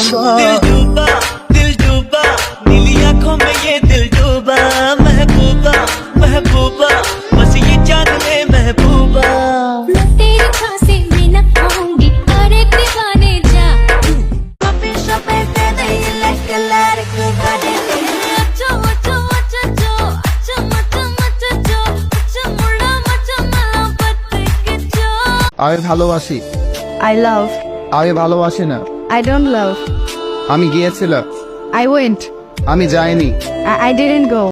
दिल डूबा नीली आंखों में ये दिल डूबा महबूबा महबूबा बस ये जान ले महबूबा तेरी खासे में न आऊंगी अरे दीवाने जा আমি ভালোবাসি। I love. আমি ভালোবাসি না। I don't love. আমি গিয়েছিলাম। I went. আমি যাইনি। I didn't go.